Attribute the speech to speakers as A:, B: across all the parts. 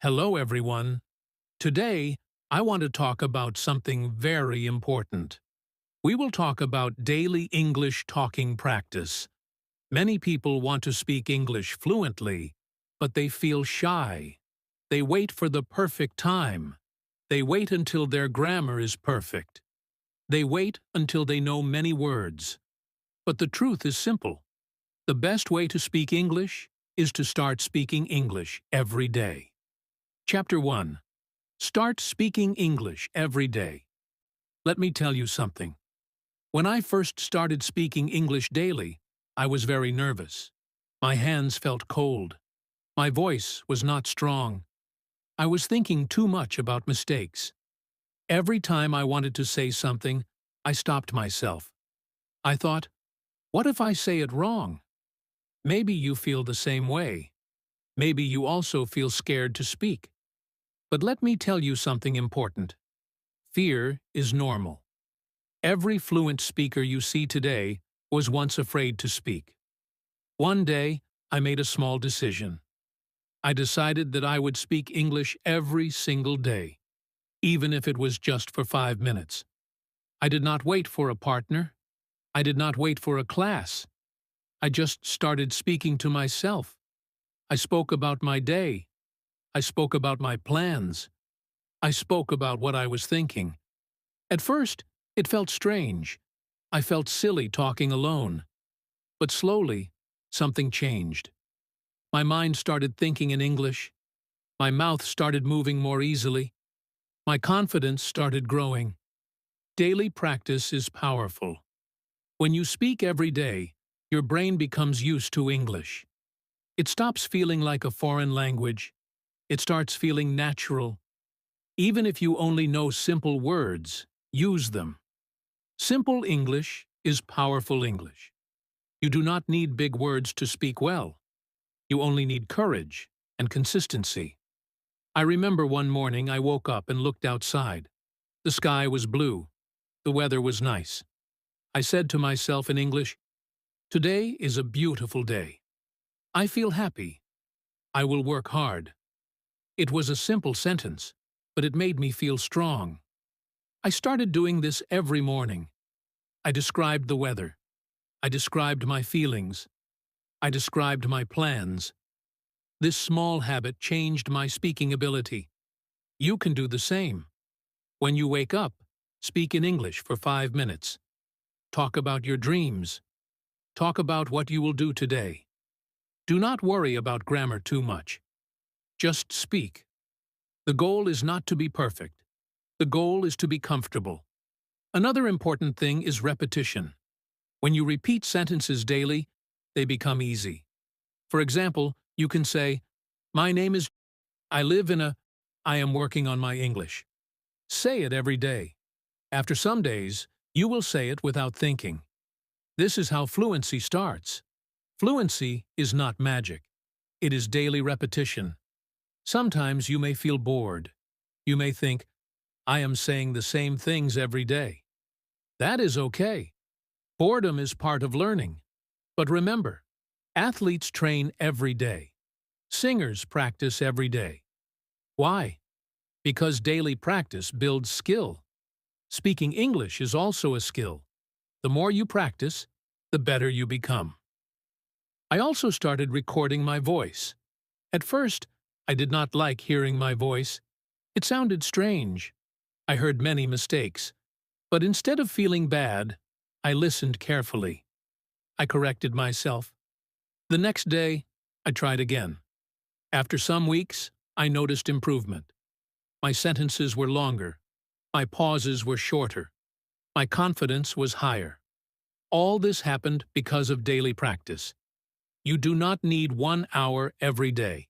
A: Hello, everyone. Today, I want to talk about something very important. We will talk about daily English talking practice. Many people want to speak English fluently, but they feel shy. They wait for the perfect time. They wait until their grammar is perfect. They wait until they know many words. But the truth is simple. The best way to speak English is to start speaking English every day. Chapter 1. Start speaking English every day. Let me tell you something. When I first started speaking English daily, I was very nervous. My hands felt cold. My voice was not strong. I was thinking too much about mistakes. Every time I wanted to say something, I stopped myself. I thought, what if I say it wrong? Maybe you feel the same way. Maybe you also feel scared to speak. But let me tell you something important. Fear is normal. Every fluent speaker you see today was once afraid to speak. One day, I made a small decision. I decided that I would speak English every single day, even if it was just for 5 minutes. I did not wait for a partner. I did not wait for a class. I just started speaking to myself. I spoke about my day. I spoke about my plans. I spoke about what I was thinking. At first, it felt strange. I felt silly talking alone. But slowly, something changed. My mind started thinking in English. My mouth started moving more easily. My confidence started growing. Daily practice is powerful. When you speak every day, your brain becomes used to English. It stops feeling like a foreign language. It starts feeling natural. Even if you only know simple words, use them. Simple English is powerful English. You do not need big words to speak well. You only need courage and consistency. I remember one morning I woke up and looked outside. The sky was blue. The weather was nice. I said to myself in English, "Today is a beautiful day. I feel happy. I will work hard." It was a simple sentence, but it made me feel strong. I started doing this every morning. I described the weather. I described my feelings. I described my plans. This small habit changed my speaking ability. You can do the same. When you wake up, speak in English for 5 minutes. Talk about your dreams. Talk about what you will do today. Do not worry about grammar too much. Just speak. The goal is not to be perfect. The goal is to be comfortable. Another important thing is repetition. When you repeat sentences daily, they become easy. For example, you can say, "My name is I live in a I am working on my English." Say it every day. After some days, you will say it without thinking. This is how fluency starts. Fluency is not magic. It is daily repetition. Sometimes you may feel bored. You may think, "I am saying the same things every day." That is okay. Boredom is part of learning. But remember, athletes train every day. Singers practice every day. Why? Because daily practice builds skill. Speaking English is also a skill. The more you practice, the better you become. I also started recording my voice. At first, I did not like hearing my voice. It sounded strange. I heard many mistakes. But instead of feeling bad, I listened carefully. I corrected myself. The next day, I tried again. After some weeks, I noticed improvement. My sentences were longer. My pauses were shorter. My confidence was higher. All this happened because of daily practice. You do not need 1 hour every day.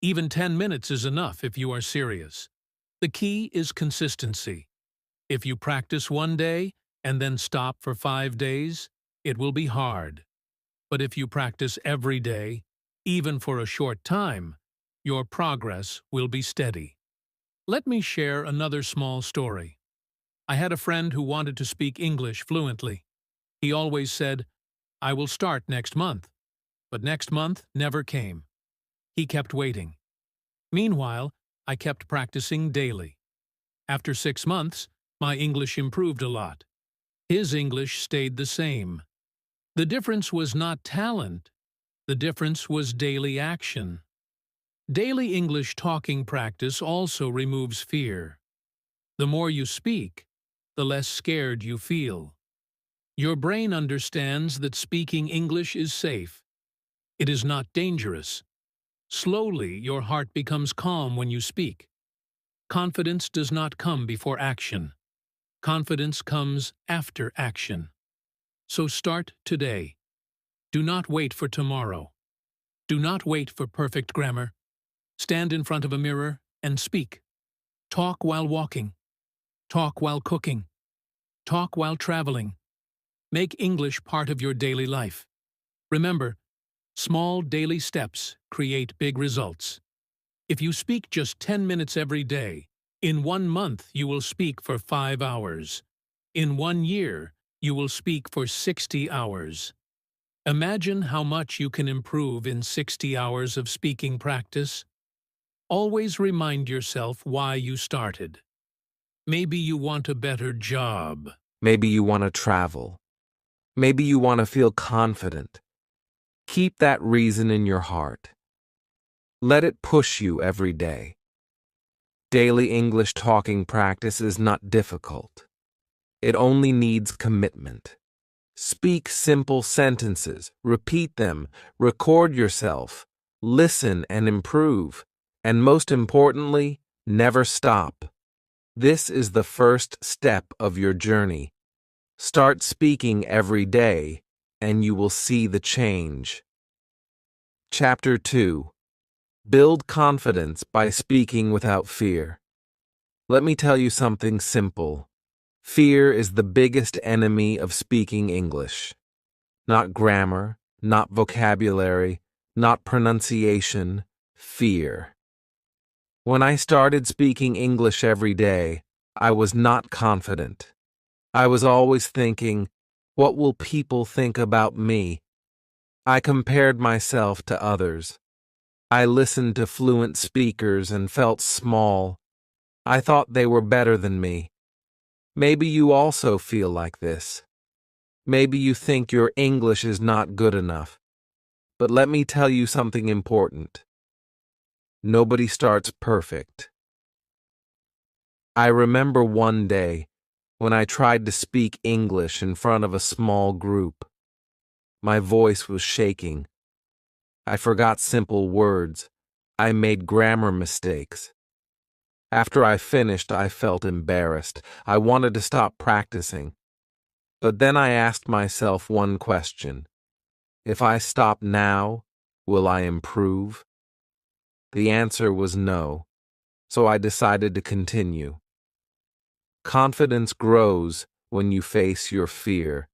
A: Even 10 minutes is enough if you are serious. The key is consistency. If you practice one day and then stop for 5 days, it will be hard. But if you practice every day, even for a short time, your progress will be steady. Let me share another small story. I had a friend who wanted to speak English fluently. He always said, "I will start next month." But next month never came. He kept waiting. Meanwhile, I kept practicing daily. After 6 months, my English improved a lot. His English stayed the same. The difference was not talent. The difference was daily action. Daily English talking practice also removes fear. The more you speak, the less scared you feel. Your brain understands that speaking English is safe. It is not dangerous. Slowly, your heart becomes calm when you speak. Confidence does not come before action. Confidence comes after action. So start today. Do not wait for tomorrow. Do not wait for perfect grammar. Stand in front of a mirror and speak. Talk while walking. Talk while cooking. Talk while traveling. Make English part of your daily life. Remember, small daily steps create big results. If you speak just 10 minutes every day, in 1 month you will speak for 5 hours. In 1 year, you will speak for 60 hours. Imagine how much you can improve in 60 hours of speaking practice. Always remind yourself why you started. Maybe you want a better job.
B: Maybe you want to travel. Maybe you want to feel confident. Keep that reason in your heart. Let it push you every day. Daily English talking practice is not difficult. It only needs commitment. Speak simple sentences, repeat them, record yourself, listen and improve, and most importantly, never stop. This is the first step of your journey. Start speaking every day, and you will see the change. Chapter 2. Build confidence by speaking without fear. Let me tell you something simple. Fear is the biggest enemy of speaking English. Not grammar, not vocabulary, not pronunciation, fear. When I started speaking English every day, I was not confident. I was always thinking, what will people think about me? I compared myself to others. I listened to fluent speakers and felt small. I thought they were better than me. Maybe you also feel like this. Maybe you think your English is not good enough. But let me tell you something important. Nobody starts perfect. I remember one day when I tried to speak English in front of a small group. My voice was shaking. I forgot simple words. I made grammar mistakes. After I finished, I felt embarrassed. I wanted to stop practicing. But then I asked myself one question. If I stop now, will I improve? The answer was no, so I decided to continue. Confidence grows when you face your fear.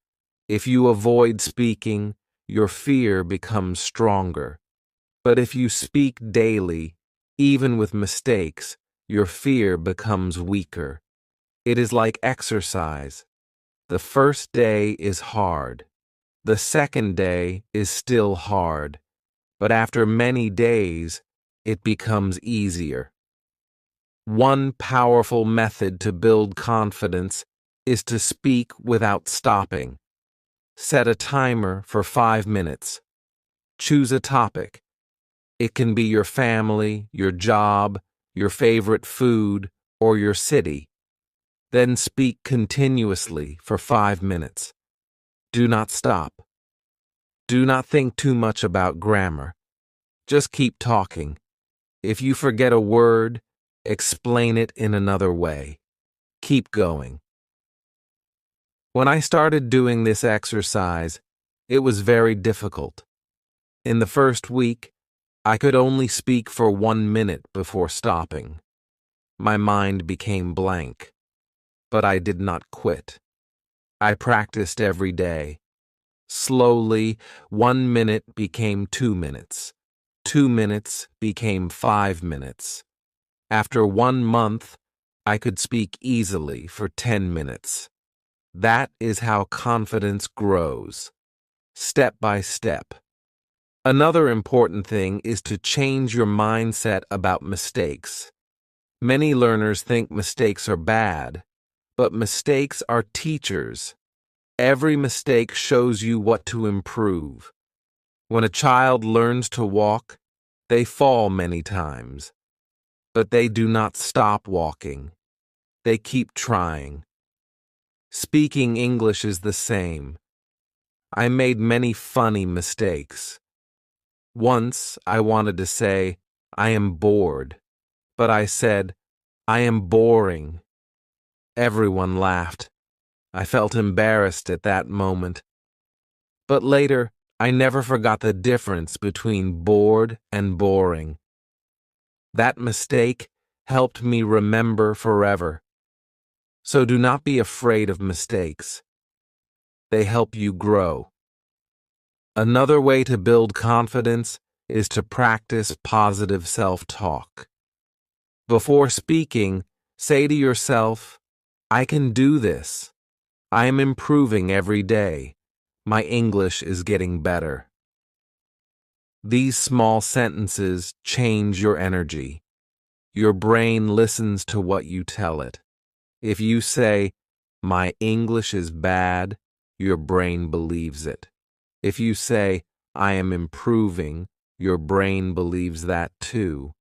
B: If you avoid speaking, your fear becomes stronger. But if you speak daily, even with mistakes, your fear becomes weaker. It is like exercise. The first day is hard. The second day is still hard. But after many days, it becomes easier. One powerful method to build confidence is to speak without stopping. Set a timer for 5 minutes. Choose a topic. It can be your family, your job, your favorite food, or your city. Then speak continuously for 5 minutes. Do not stop. Do not think too much about grammar. Just keep talking. If you forget a word, explain it in another way. Keep going. When I started doing this exercise, it was very difficult. In the first week, I could only speak for 1 minute before stopping. My mind became blank. But I did not quit. I practiced every day. Slowly, 1 minute became 2 minutes. 2 minutes became 5 minutes. After 1 month, I could speak easily for 10 minutes. That is how confidence grows. Step by step. Another important thing is to change your mindset about mistakes. Many learners think mistakes are bad, but mistakes are teachers. Every mistake shows you what to improve. When a child learns to walk, they fall many times, but they do not stop walking. They keep trying. Speaking English is the same. I made many funny mistakes. Once I wanted to say, I am bored, but I said, I am boring. Everyone laughed. I felt embarrassed at that moment. But later, I never forgot the difference between bored and boring. That mistake helped me remember forever. So do not be afraid of mistakes. They help you grow. Another way to build confidence is to practice positive self-talk. Before speaking, say to yourself, I can do this. I am improving every day. My English is getting better. These small sentences change your energy. Your brain listens to what you tell it. If you say, my English is bad, your brain believes it. If you say, I am improving, your brain believes that too.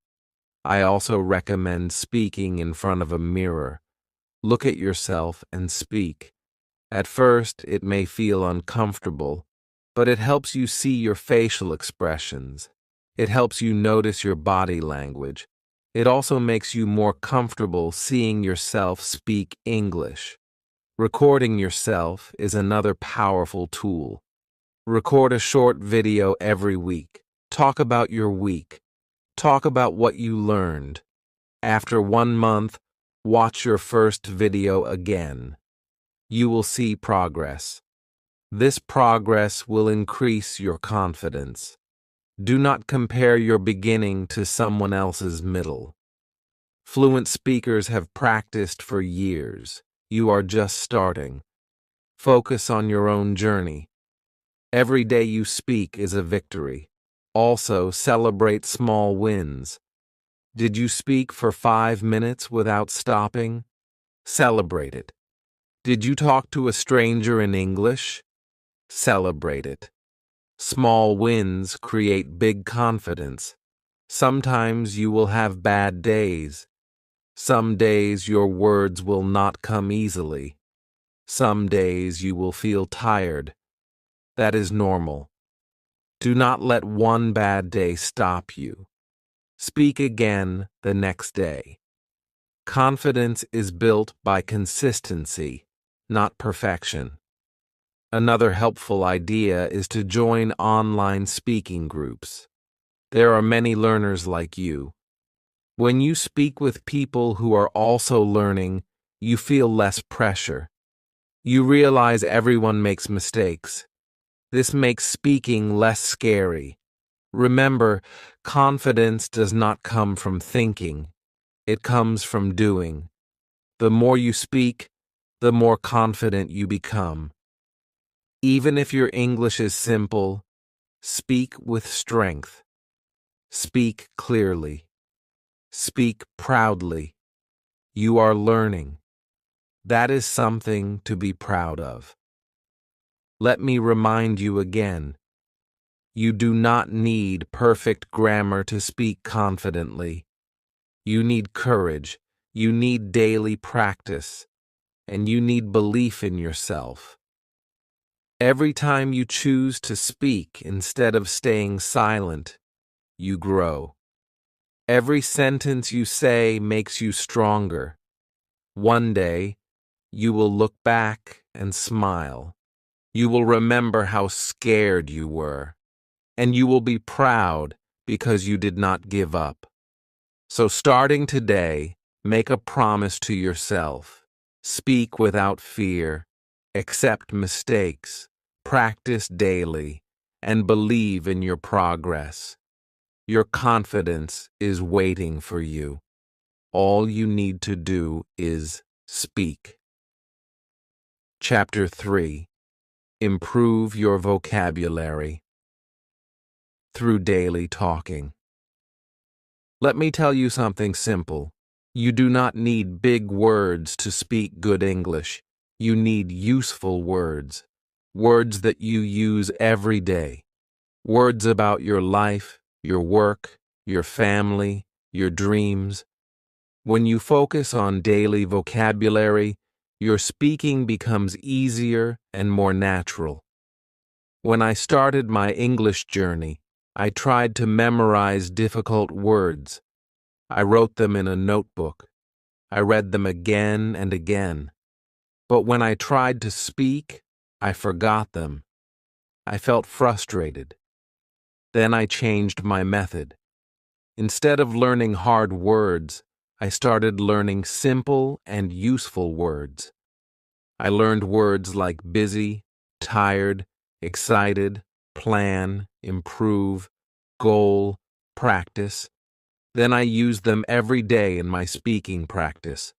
B: I also recommend speaking in front of a mirror. Look at yourself and speak. At first, it may feel uncomfortable, but it helps you see your facial expressions. It helps you notice your body language. It also makes you more comfortable seeing yourself speak English. Recording yourself is another powerful tool. Record a short video every week. Talk about your week. Talk about what you learned. After 1 month, watch your first video again. You will see progress. This progress will increase your confidence. Do not compare your beginning to someone else's middle. Fluent speakers have practiced for years. You are just starting. Focus on your own journey. Every day you speak is a victory. Also, celebrate small wins. Did you speak for 5 minutes without stopping? Celebrate it. Did you talk to a stranger in English? Celebrate it. Small wins create big confidence. Sometimes you will have bad days. Some days your words will not come easily. Some days you will feel tired. That is normal. Do not let one bad day stop you. Speak again the next day. Confidence is built by consistency, not perfection. Another helpful idea is to join online speaking groups. There are many learners like you. When you speak with people who are also learning, you feel less pressure. You realize everyone makes mistakes. This makes speaking less scary. Remember, confidence does not come from thinking. It comes from doing. The more you speak, the more confident you become. Even if your English is simple, speak with strength. Speak clearly. Speak proudly. You are learning. That is something to be proud of. Let me remind you again. You do not need perfect grammar to speak confidently. You need courage. You need daily practice. And you need belief in yourself. Every time you choose to speak instead of staying silent, you grow. Every sentence you say makes you stronger. One day, you will look back and smile. You will remember how scared you were. And you will be proud because you did not give up. So starting today, make a promise to yourself. Speak without fear. Accept mistakes. Practice daily. And believe in your progress. Your confidence is waiting for you. All you need to do is speak. Chapter 3. Improve your vocabulary. through daily talking. Let me tell you something simple. You do not need big words to speak good English. You need useful words. Words that you use every day. Words about your life, your work, your family, your dreams. When you focus on daily vocabulary, your speaking becomes easier and more natural. When I started my English journey, I tried to memorize difficult words. I wrote them in a notebook. I read them again and again. But when I tried to speak, I forgot them. I felt frustrated. Then I changed my method. Instead of learning hard words, I started learning simple and useful words. I learned words like busy, tired, excited, plan, improve, goal, practice. Then I used them every day in my speaking practice.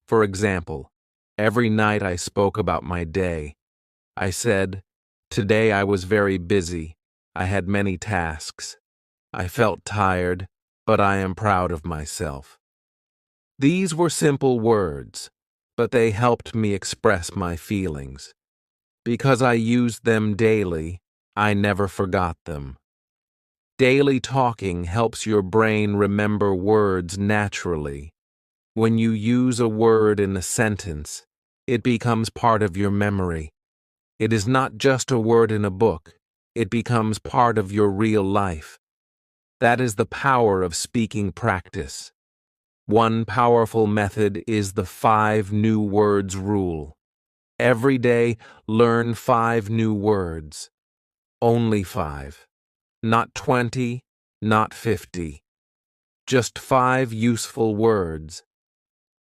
B: For example, every night I spoke about my day. I said, "Today I was very busy. I had many tasks. I felt tired, but I am proud of myself." These were simple words, but they helped me express my feelings. Because I used them daily, I never forgot them. Daily talking helps your brain remember words naturally. When you use a word in a sentence, it becomes part of your memory. It is not just a word in a book, it becomes part of your real life. That is the power of speaking practice. One powerful method is the 5 new words rule. Every day, learn 5 new words. Only 5. Not 20, not 50. Just 5 useful words.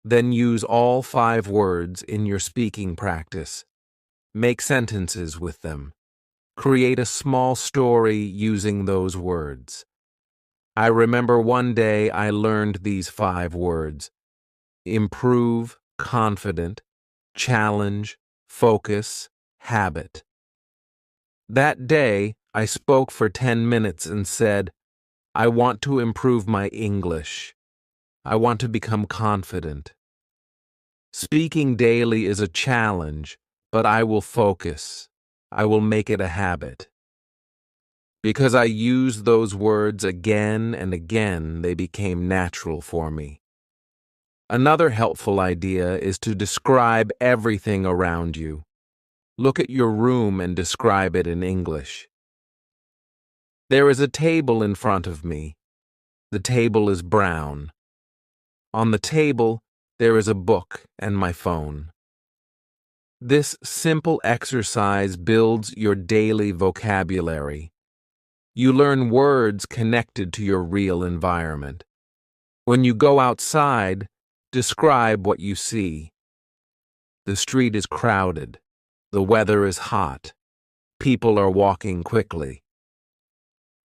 B: Then use all 5 words in your speaking practice. Make sentences with them. Create a small story using those words. I remember one day I learned these 5 words: improve, confident, challenge, focus, habit. That day, I spoke for 10 minutes and said, "I want to improve my English. I want to become confident." Speaking daily is a challenge, but I will focus. I will make it a habit. Because I used those words again and again, they became natural for me. Another helpful idea is to describe everything around you. Look at your room and describe it in English. There is a table in front of me. The table is brown. On the table, there is a book and my phone. This simple exercise builds your daily vocabulary. You learn words connected to your real environment. When you go outside, describe what you see. The street is crowded. The weather is hot. People are walking quickly.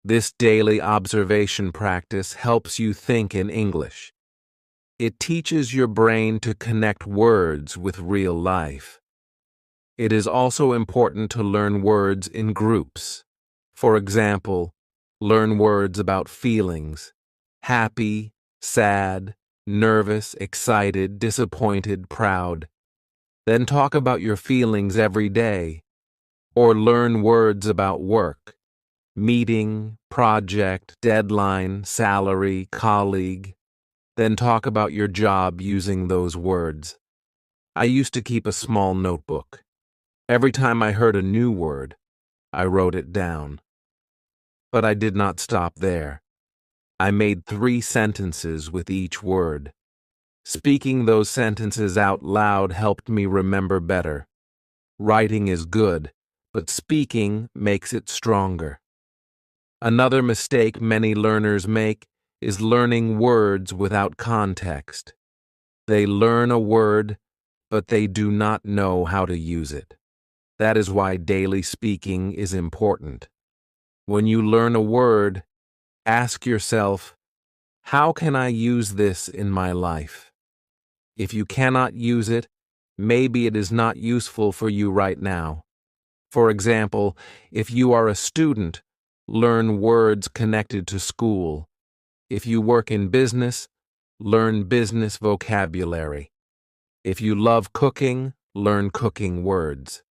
B: This daily observation practice helps you think in English. It teaches your brain to connect words with real life. It is also important to learn words in groups. For example, learn words about feelings: happy, sad, nervous, excited, disappointed, proud. Then talk about your feelings every day. Or learn words about work: meeting, project, deadline, salary, colleague. Then talk about your job using those words. I used to keep a small notebook. Every time I heard a new word, I wrote it down. But I did not stop there. I made 3 sentences with each word. Speaking those sentences out loud helped me remember better. Writing is good, but speaking makes it stronger. Another mistake many learners make is learning words without context. They learn a word, but they do not know how to use it. That is why daily speaking is important. When you learn a word, ask yourself, how can I use this in my life? If you cannot use it, maybe it is not useful for you right now. For example, if you are a student, learn words connected to school. If you work in business, learn business vocabulary. If you love cooking, learn cooking words.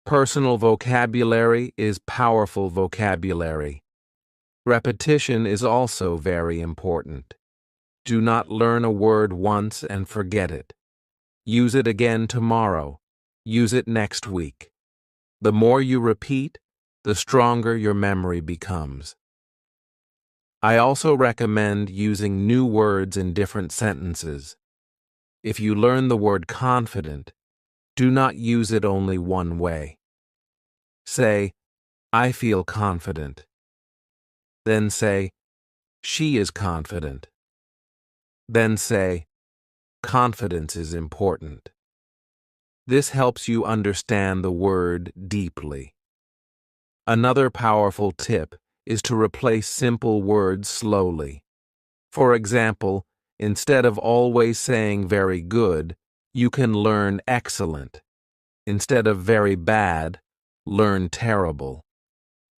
B: Personal vocabulary is powerful vocabulary. Repetition is also very important. Do not learn a word once and forget it. Use it again tomorrow. Use it next week. The more you repeat, the stronger your memory becomes. I also recommend using new words in different sentences. If you learn the word confident, do not use it only one way. Say, I feel confident. Then say, she is confident. Then say, confidence is important. This helps you understand the word deeply. Another powerful tip is to replace simple words slowly. For example, instead of always saying very good, you can learn excellent. Instead of very bad, learn terrible.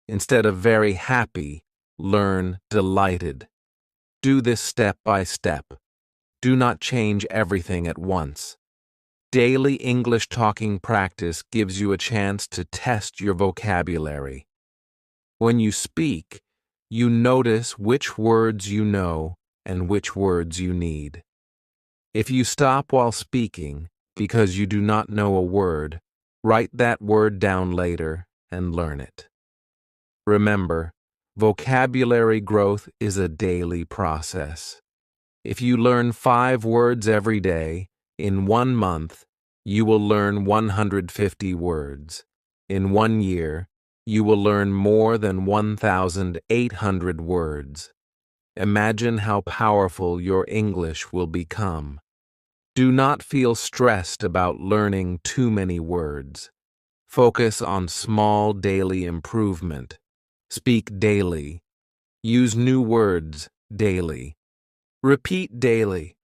B: Instead of very happy, learn delighted. Do this step by step. Do not change everything at once. Daily English talking practice gives you a chance to test your vocabulary. When you speak, you notice which words you know and which words you need. If you stop while speaking because you do not know a word, write that word down later and learn it. Remember, vocabulary growth is a daily process. If you learn 5 words every day, in 1 month, you will learn 150 words. In 1 year, you will learn more than 1,800 words. Imagine how powerful your English will become. Do not feel stressed about learning too many words. Focus on small daily improvement. Speak daily. Use new words daily. Repeat daily.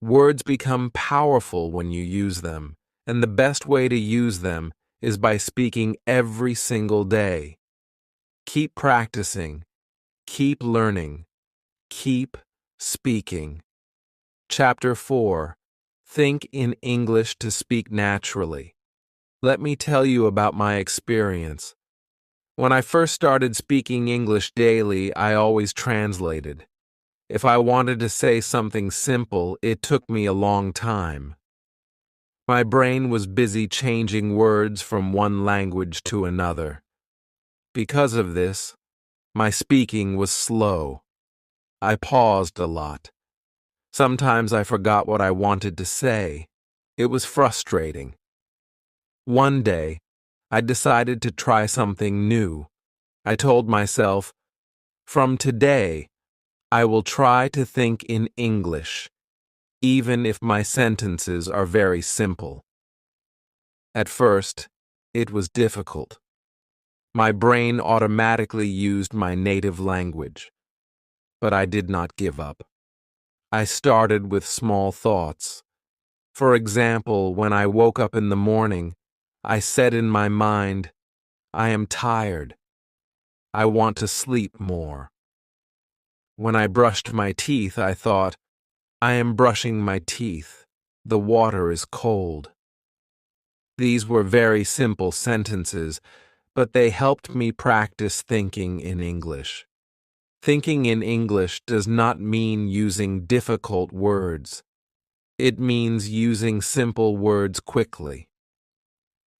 B: Words become powerful when you use them, and the best way to use them is by speaking every single day. Keep practicing. Keep learning. Keep speaking. Chapter 4. Think in English to speak naturally. Let me tell you about my experience. When I first started speaking English daily, I always translated. If I wanted to say something simple, it took me a long time. My brain was busy changing words from one language to another. Because of this, my speaking was slow. I paused a lot. Sometimes I forgot what I wanted to say. It was frustrating. One day, I decided to try something new. I told myself, from today, I will try to think in English, even if my sentences are very simple. At first, it was difficult. My brain automatically used my native language, but I did not give up. I started with small thoughts. For example, when I woke up in the morning, I said in my mind, I am tired. I want to sleep more. When I brushed my teeth, I thought, I am brushing my teeth. The water is cold. These were very simple sentences, but they helped me practice thinking in English. Thinking in English does not mean using difficult words. It means using simple words quickly.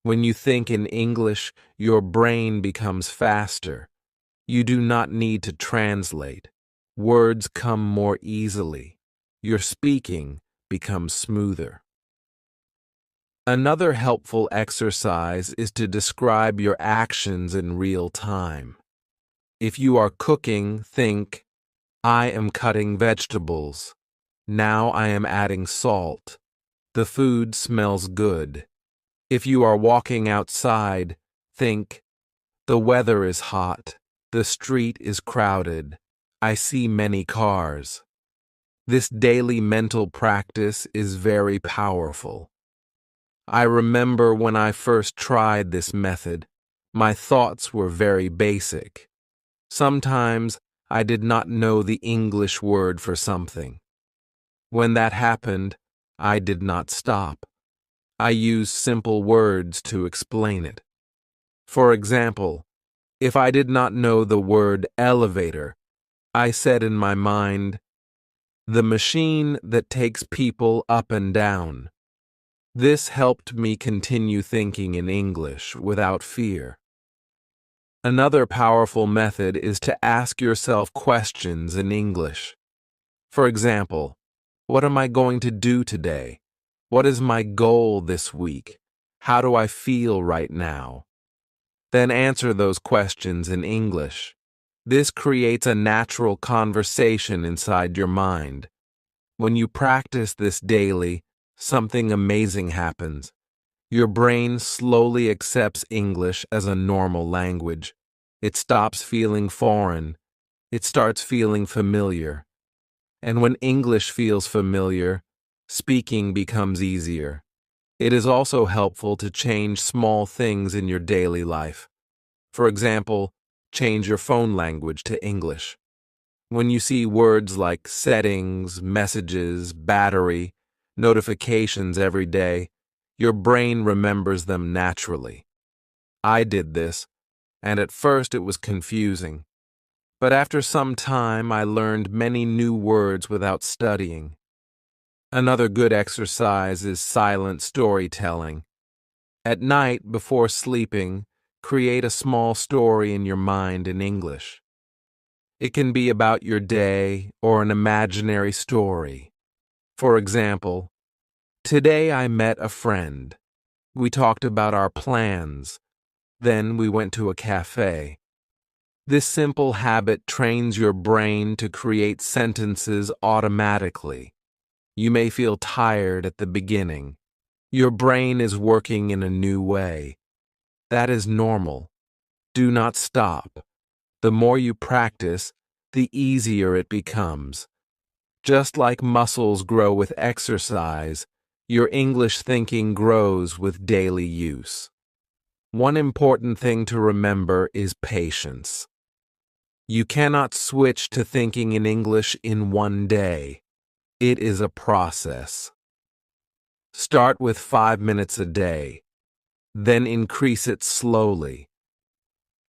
B: When you think in English, your brain becomes faster. You do not need to translate. Words come more easily. Your speaking becomes smoother. Another helpful exercise is to describe your actions in real time. If you are cooking, think, I am cutting vegetables. Now I am adding salt. The food smells good. If you are walking outside, think, the weather is hot. The street is crowded. I see many cars. This daily mental practice is very powerful. I remember when I first tried this method, my thoughts were very basic. Sometimes I did not know the English word for something. When that happened, I did not stop. I used simple words to explain it. For example, if I did not know the word elevator, I said in my mind, "The machine that takes people up and down." This helped me continue thinking in English without fear. Another powerful method is to ask yourself questions in English. For example, what am I going to do today? What is my goal this week? How do I feel right now? Then answer those questions in English. This creates a natural conversation inside your mind. When you practice this daily, something amazing happens. Your brain slowly accepts English as a normal language. It stops feeling foreign. It starts feeling familiar. And when English feels familiar, speaking becomes easier. It is also helpful to change small things in your daily life. For example, change your phone language to English. When you see words like settings, messages, battery, notifications every day, your brain remembers them naturally. I did this, and at first it was confusing. But after some time, I learned many new words without studying. Another good exercise is silent storytelling. At night, before sleeping, create a small story in your mind in English. It can be about your day or an imaginary story. For example, today I met a friend. We talked about our plans. Then we went to a cafe. This simple habit trains your brain to create sentences automatically. You may feel tired at the beginning. Your brain is working in a new way. That is normal. Do not stop. The more you practice, the easier it becomes. Just like muscles grow with exercise, your English thinking grows with daily use. One important thing to remember is patience. You cannot switch to thinking in English in one day. It is a process. Start with 5 minutes a day, then increase it slowly.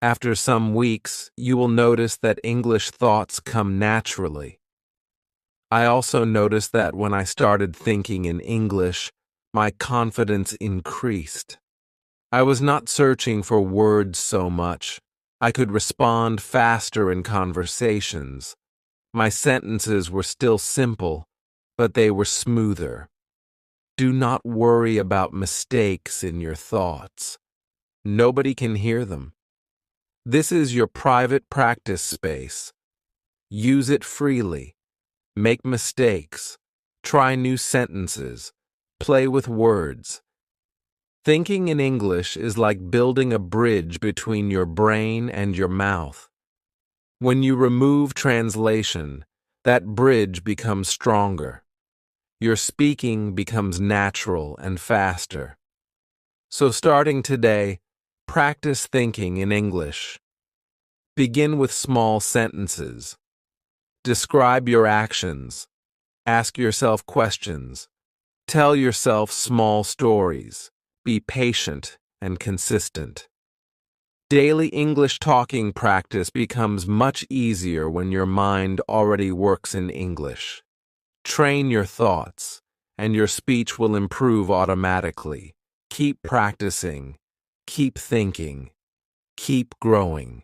B: After some weeks, you will notice that English thoughts come naturally. I also noticed that when I started thinking in English, my confidence increased. I was not searching for words so much. I could respond faster in conversations. My sentences were still simple, but they were smoother. Do not worry about mistakes in your thoughts. Nobody can hear them. This is your private practice space. Use it freely. Make mistakes. Try new sentences. Play with words. Thinking in English is like building a bridge between your brain and your mouth. When you remove translation, that bridge becomes stronger. Your speaking becomes natural and faster. So starting today, practice thinking in English. Begin with small sentences. Describe your actions. Ask yourself questions. Tell yourself small stories. Be patient and consistent. Daily English talking practice becomes much easier when your mind already works in English. Train your thoughts, and your speech will improve automatically. Keep practicing. Keep thinking. Keep growing.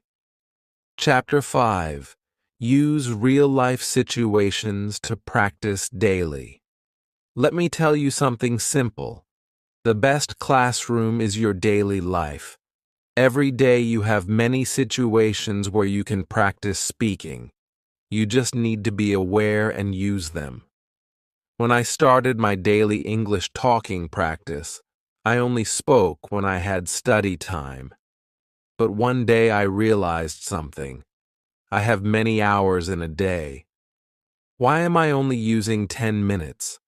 B: Chapter 5. Use real-life situations to practice daily. Let me tell you something simple. The best classroom is your daily life. Every day you have many situations where you can practice speaking. You just need to be aware and use them. When I started my daily English talking practice, I only spoke when I had study time. But one day I realized something. I have many hours in a day. Why am I only using 10 minutes?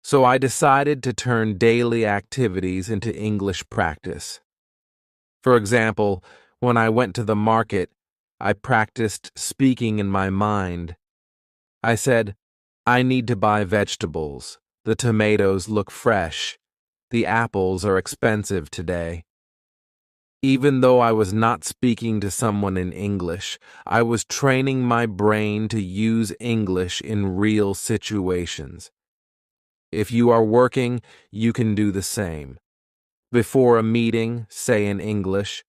B: So I decided to turn daily activities into English practice. For example, when I went to the market, I practiced speaking in my mind. I said, I need to buy vegetables. The tomatoes look fresh. The apples are expensive today. Even though I was not speaking to someone in English, I was training my brain to use English in real situations. If you are working, you can do the same. Before a meeting, say in English,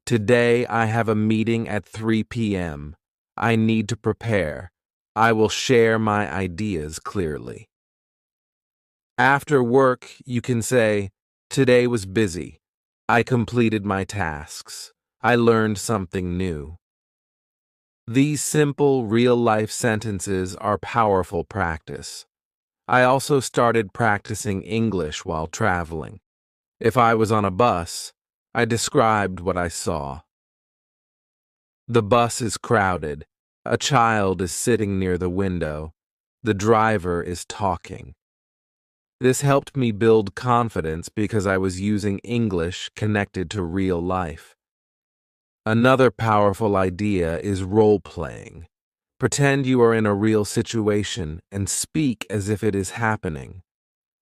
B: "Today I have a meeting at 3 p.m. I need to prepare. I will share my ideas clearly." After work, you can say, "Today was busy. I completed my tasks. I learned something new." These simple, real-life sentences are powerful practice. I also started practicing English while traveling. If I was on a bus, I described what I saw. The bus is crowded. A child is sitting near the window. The driver is talking. This helped me build confidence because I was using English connected to real life. Another powerful idea is role-playing. Pretend you are in a real situation and speak as if it is happening.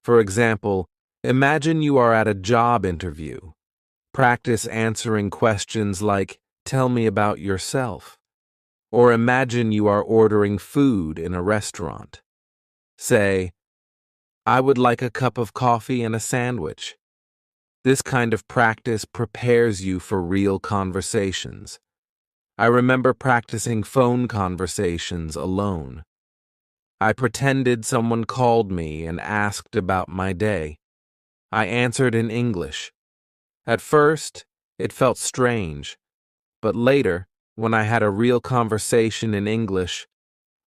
B: For example, imagine you are at a job interview. Practice answering questions like, "Tell me about yourself." Or imagine you are ordering food in a restaurant. Say, "I would like a cup of coffee and a sandwich." This kind of practice prepares you for real conversations. I remember practicing phone conversations alone. I pretended someone called me and asked about my day. I answered in English. At first, it felt strange, but later, when I had a real conversation in English,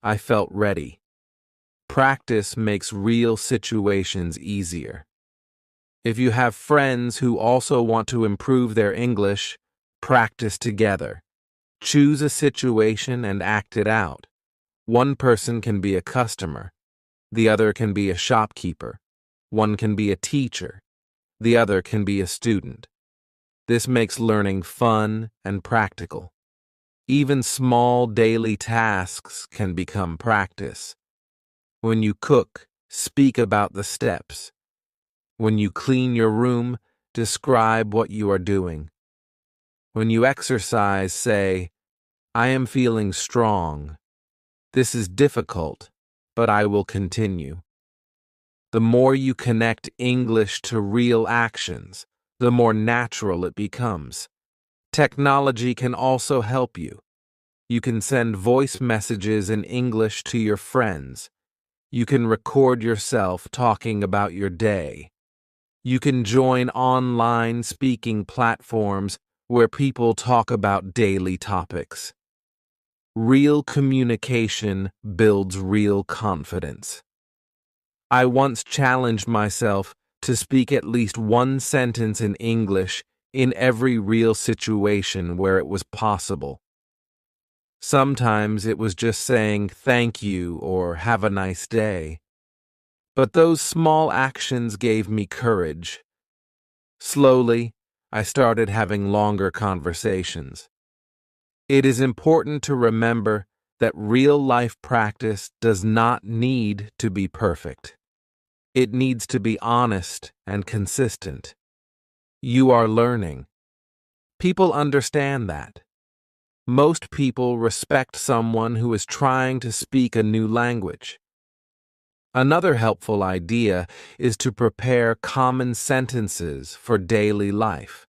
B: I felt ready. Practice makes real situations easier. If you have friends who also want to improve their English, practice together. Choose a situation and act it out. One person can be a customer. The other can be a shopkeeper. One can be a teacher. The other can be a student. This makes learning fun and practical. Even small daily tasks can become practice. When you cook, speak about the steps. When you clean your room, describe what you are doing. When you exercise, say, "I am feeling strong. This is difficult, but I will continue." The more you connect English to real actions, the more natural it becomes. Technology can also help you. You can send voice messages in English to your friends. You can record yourself talking about your day. You can join online speaking platforms where people talk about daily topics. Real communication builds real confidence. I once challenged myself to speak at least one sentence in English in every real situation where it was possible. Sometimes it was just saying thank you or have a nice day. But those small actions gave me courage. Slowly, I started having longer conversations. It is important to remember that real-life practice does not need to be perfect. It needs to be honest and consistent. You are learning. People understand that. Most people respect someone who is trying to speak a new language. Another helpful idea is to prepare common sentences for daily life.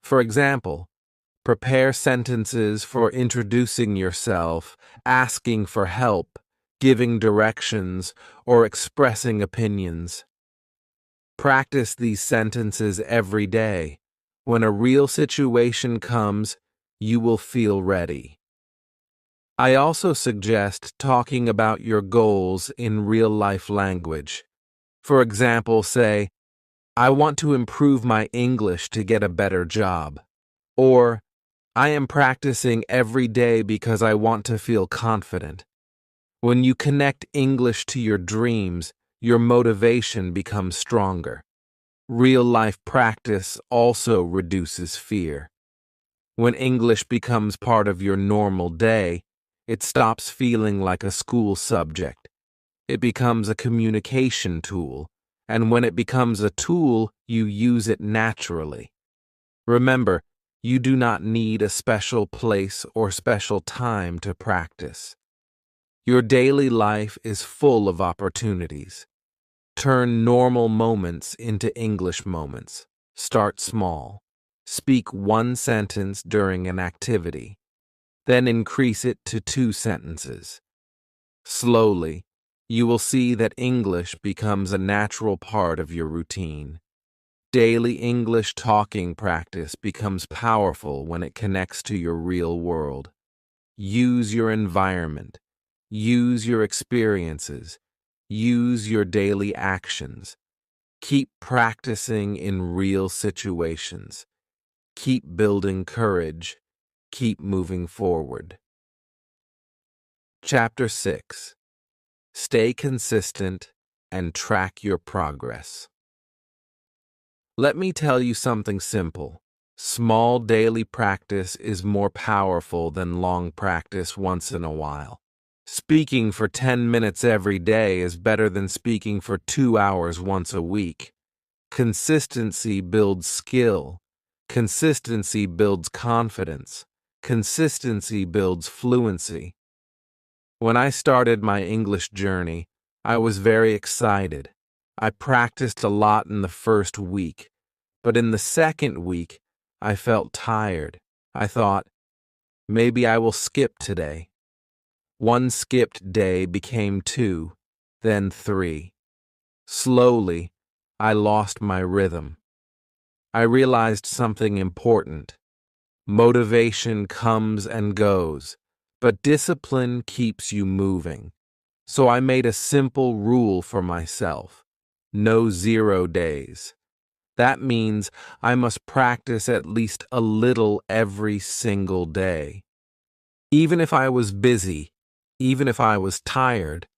B: For example, prepare sentences for introducing yourself, asking for help, giving directions, or expressing opinions. Practice these sentences every day. When a real situation comes, you will feel ready. I also suggest talking about your goals in real-life language. For example, say, "I want to improve my English to get a better job." Or, "I am practicing every day because I want to feel confident." When you connect English to your dreams, your motivation becomes stronger. Real-life practice also reduces fear. When English becomes part of your normal day, it stops feeling like a school subject. It becomes a communication tool, and when it becomes a tool, you use it naturally. Remember, you do not need a special place or special time to practice. Your daily life is full of opportunities. Turn normal moments into English moments. Start small. Speak one sentence during an activity. Then increase it to 2 sentences. Slowly, you will see that English becomes a natural part of your routine. Daily English talking practice becomes powerful when it connects to your real world. Use your environment. Use your experiences. Use your daily actions. Keep practicing in real situations. Keep building courage. Keep moving forward. Chapter 6. Stay consistent and track your progress. Let me tell you something simple. Small daily practice is more powerful than long practice once in a while. Speaking for 10 minutes every day is better than speaking for 2 hours once a week. Consistency builds skill. Consistency builds confidence. Consistency builds fluency. When I started my English journey, I was very excited. I practiced a lot in the first week, but in the second week, I felt tired. I thought, maybe I will skip today. One skipped day became 2, then 3. Slowly, I lost my rhythm. I realized something important. Motivation comes and goes, but discipline keeps you moving. So I made a simple rule for myself. No 0 days. That means I must practice at least a little every single day. Even if I was busy, even if I was tired,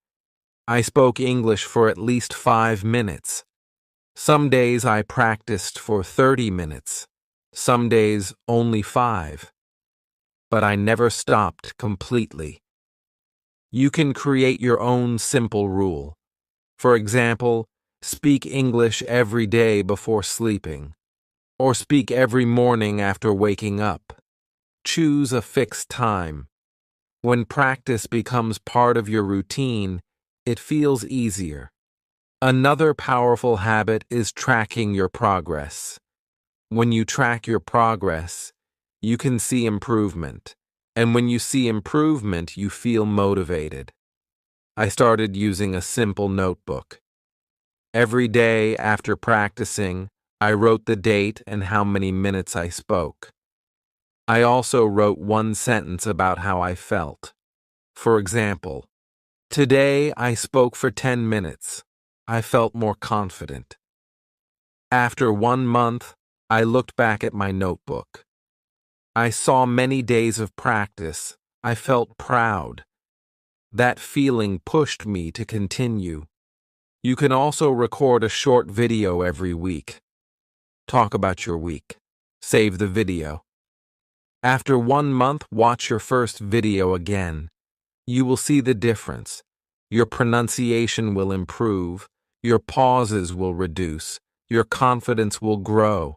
B: I spoke English for at least 5 minutes. Some days I practiced for 30 minutes. Some days only 5. But I never stopped completely. You can create your own simple rule. For example, speak English every day before sleeping, or speak every morning after waking up. Choose a fixed time. When practice becomes part of your routine, it feels easier. Another powerful habit is tracking your progress. When you track your progress, you can see improvement. And when you see improvement, you feel motivated. I started using a simple notebook. Every day after practicing, I wrote the date and how many minutes I spoke. I also wrote one sentence about how I felt. For example, today I spoke for 10 minutes. I felt more confident. After 1 month, I looked back at my notebook. I saw many days of practice. I felt proud. That feeling pushed me to continue. You can also record a short video every week. Talk about your week. Save the video. After 1 month, watch your first video again. You will see the difference. Your pronunciation will improve. Your pauses will reduce. Your confidence will grow.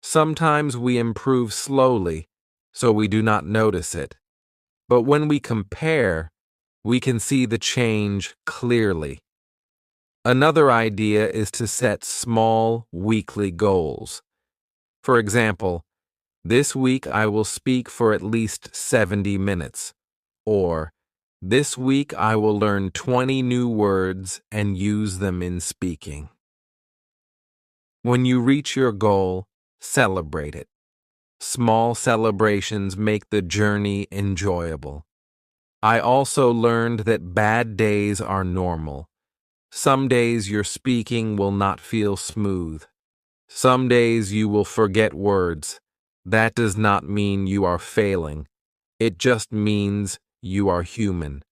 B: Sometimes we improve slowly, so we do not notice it. But when we compare, we can see the change clearly. Another idea is to set small, weekly goals. For example, this week I will speak for at least 70 minutes. Or, this week I will learn 20 new words and use them in speaking. When you reach your goal, celebrate it. Small celebrations make the journey enjoyable. I also learned that bad days are normal. Some days your speaking will not feel smooth. Some days you will forget words. That does not mean you are failing. It just means you are human.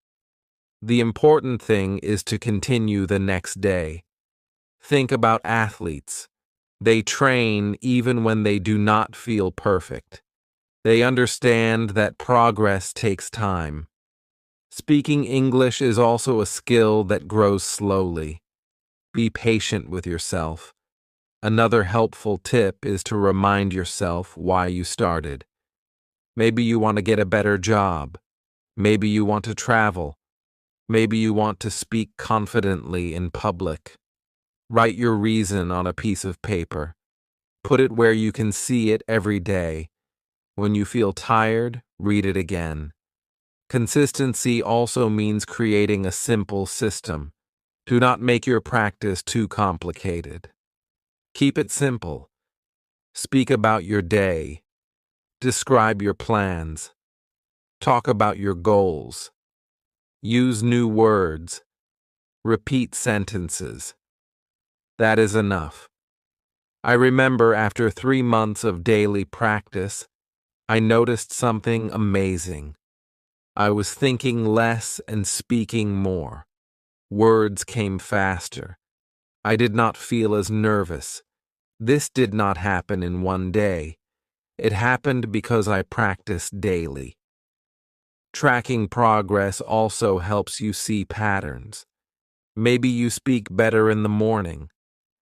B: The important thing is to continue the next day. Think about athletes. They train even when they do not feel perfect. They understand that progress takes time. Speaking English is also a skill that grows slowly. Be patient with yourself. Another helpful tip is to remind yourself why you started. Maybe you want to get a better job. Maybe you want to travel. Maybe you want to speak confidently in public. Write your reason on a piece of paper. Put it where you can see it every day. When you feel tired, read it again. Consistency also means creating a simple system. Do not make your practice too complicated. Keep it simple. Speak about your day. Describe your plans. Talk about your goals. Use new words. Repeat sentences. That is enough. I remember after 3 months of daily practice, I noticed something amazing. I was thinking less and speaking more. Words came faster. I did not feel as nervous. This did not happen in one day. It happened because I practiced daily. Tracking progress also helps you see patterns. Maybe you speak better in the morning.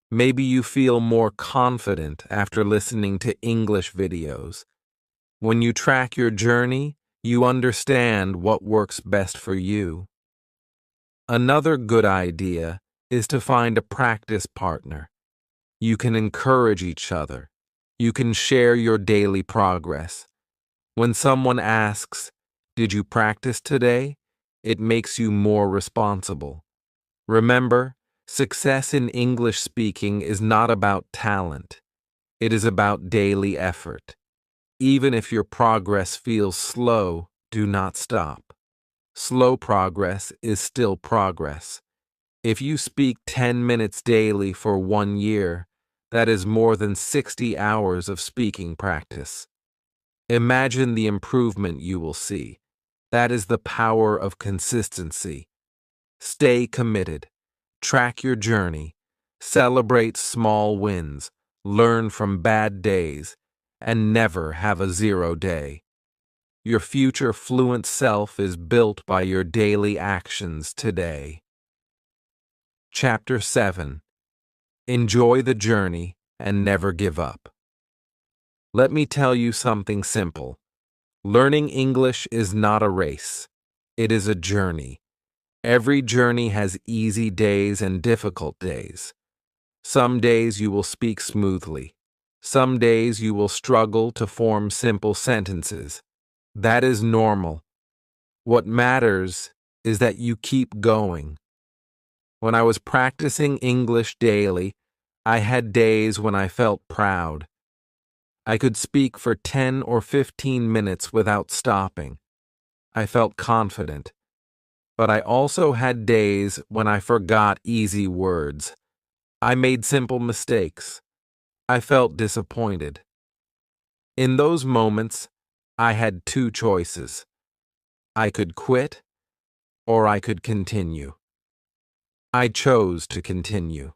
B: Maybe you feel more confident after listening to English videos. When you track your journey, you understand what works best for you. Another good idea is to find a practice partner. You can encourage each other. You can share your daily progress. When someone asks, "Did you practice today?" it makes you more responsible. Remember, success in English speaking is not about talent. It is about daily effort. Even if your progress feels slow, do not stop. Slow progress is still progress. If you speak 10 minutes daily for 1 year, that is more than 60 hours of speaking practice. Imagine the improvement you will see. That is the power of consistency. Stay committed. Track your journey. Celebrate small wins. Learn from bad days. And never have a zero day. Your future fluent self is built by your daily actions today. Chapter 7. Enjoy the journey and never give up. Let me tell you something simple. Learning English is not a race. It is a journey. Every journey has easy days and difficult days. Some days you will speak smoothly. Some days you will struggle to form simple sentences. That is normal. What matters is that you keep going. When I was practicing English daily, I had days when I felt proud. I could speak for 10 or 15 minutes without stopping. I felt confident. But I also had days when I forgot easy words. I made simple mistakes. I felt disappointed. In those moments, I had two choices. I could quit, or I could continue. I chose to continue.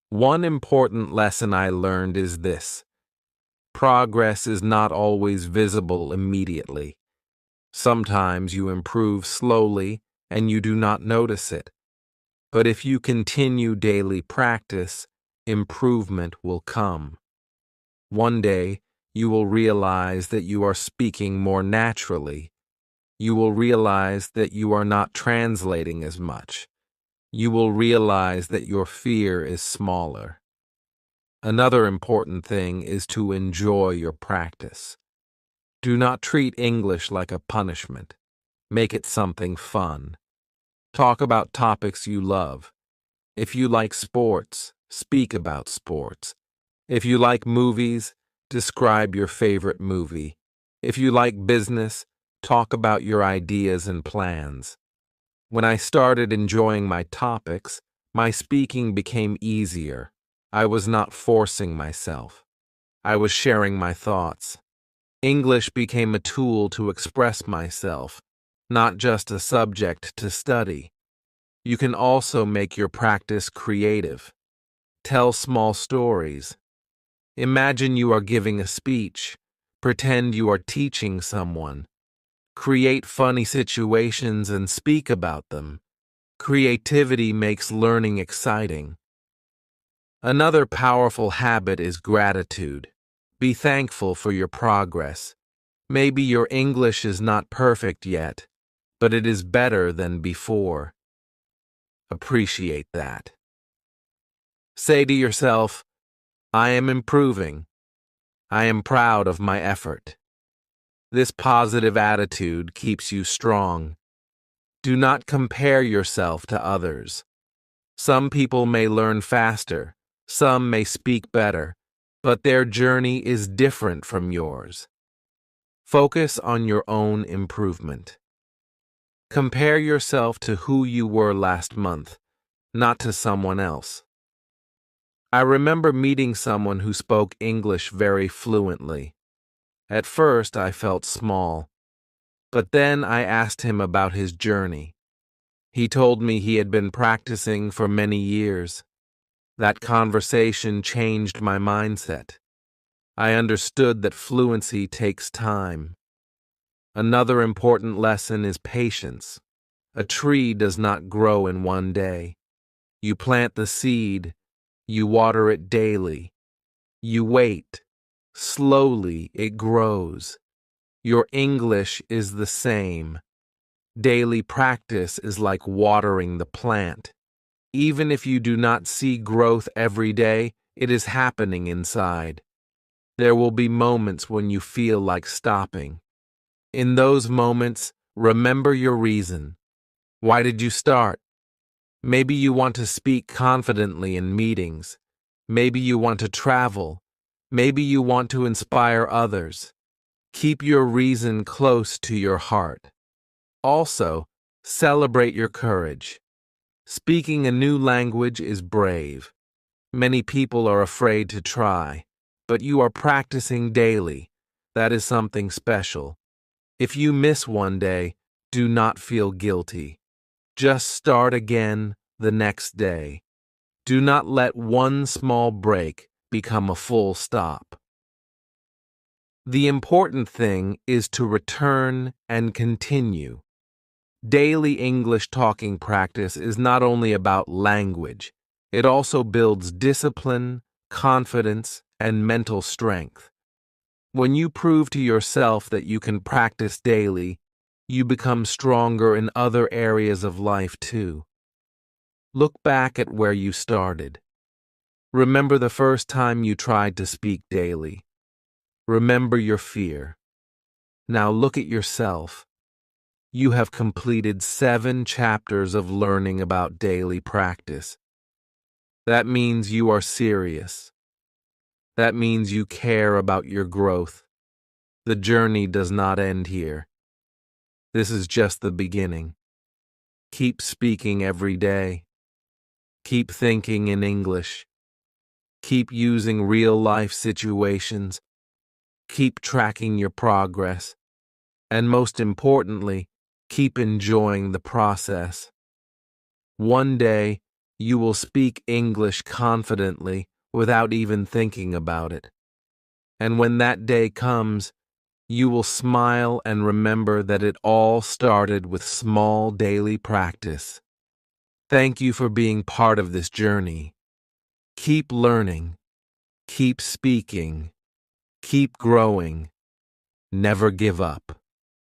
B: One important lesson I learned is this. Progress is not always visible immediately. Sometimes you improve slowly and you do not notice it. But if you continue daily practice, improvement will come. One day, you will realize that you are speaking more naturally. You will realize that you are not translating as much. You will realize that your fear is smaller. Another important thing is to enjoy your practice. Do not treat English like a punishment. Make it something fun. Talk about topics you love. If you like sports, speak about sports. If you like movies, describe your favorite movie. If you like business, talk about your ideas and plans. When I started enjoying my topics, my speaking became easier. I was not forcing myself. I was sharing my thoughts. English became a tool to express myself, not just a subject to study. You can also make your practice creative. Tell small stories. Imagine you are giving a speech. Pretend you are teaching someone. Create funny situations and speak about them. Creativity makes learning exciting. Another powerful habit is gratitude. Be thankful for your progress. Maybe your English is not perfect yet, but it is better than before. Appreciate that. Say to yourself, I am improving. I am proud of my effort. This positive attitude keeps you strong. Do not compare yourself to others. Some people may learn faster, some may speak better, but their journey is different from yours. Focus on your own improvement. Compare yourself to who you were last month, not to someone else. I remember meeting someone who spoke English very fluently. At first, I felt small, but then I asked him about his journey. He told me he had been practicing for many years. That conversation changed my mindset. I understood that fluency takes time. Another important lesson is patience. A tree does not grow in one day. You plant the seed, you water it daily. You wait. Slowly it grows. Your English is the same. Daily practice is like watering the plant. Even if you do not see growth every day, it is happening inside. There will be moments when you feel like stopping. In those moments, remember your reason. Why did you start? Maybe you want to speak confidently in meetings. Maybe you want to travel. Maybe you want to inspire others. Keep your reason close to your heart. Also, celebrate your courage. Speaking a new language is brave. Many people are afraid to try, but you are practicing daily. That is something special. If you miss one day, do not feel guilty. Just start again the next day. Do not let one small break become a full stop. The important thing is to return and continue. Daily English talking practice is not only about language, it also builds discipline, confidence, and mental strength. When you prove to yourself that you can practice daily, you become stronger in other areas of life too. Look back at where you started. Remember the first time you tried to speak daily. Remember your fear. Now look at yourself. You have completed 7 chapters of learning about daily practice. That means you are serious. That means you care about your growth. The journey does not end here. This is just the beginning. Keep speaking every day. Keep thinking in English. Keep using real-life situations. Keep tracking your progress. And most importantly, keep enjoying the process. One day, you will speak English confidently without even thinking about it. And when that day comes, you will smile and remember that it all started with small daily practice. Thank you for being part of this journey. Keep learning. Keep speaking. Keep growing. Never give up.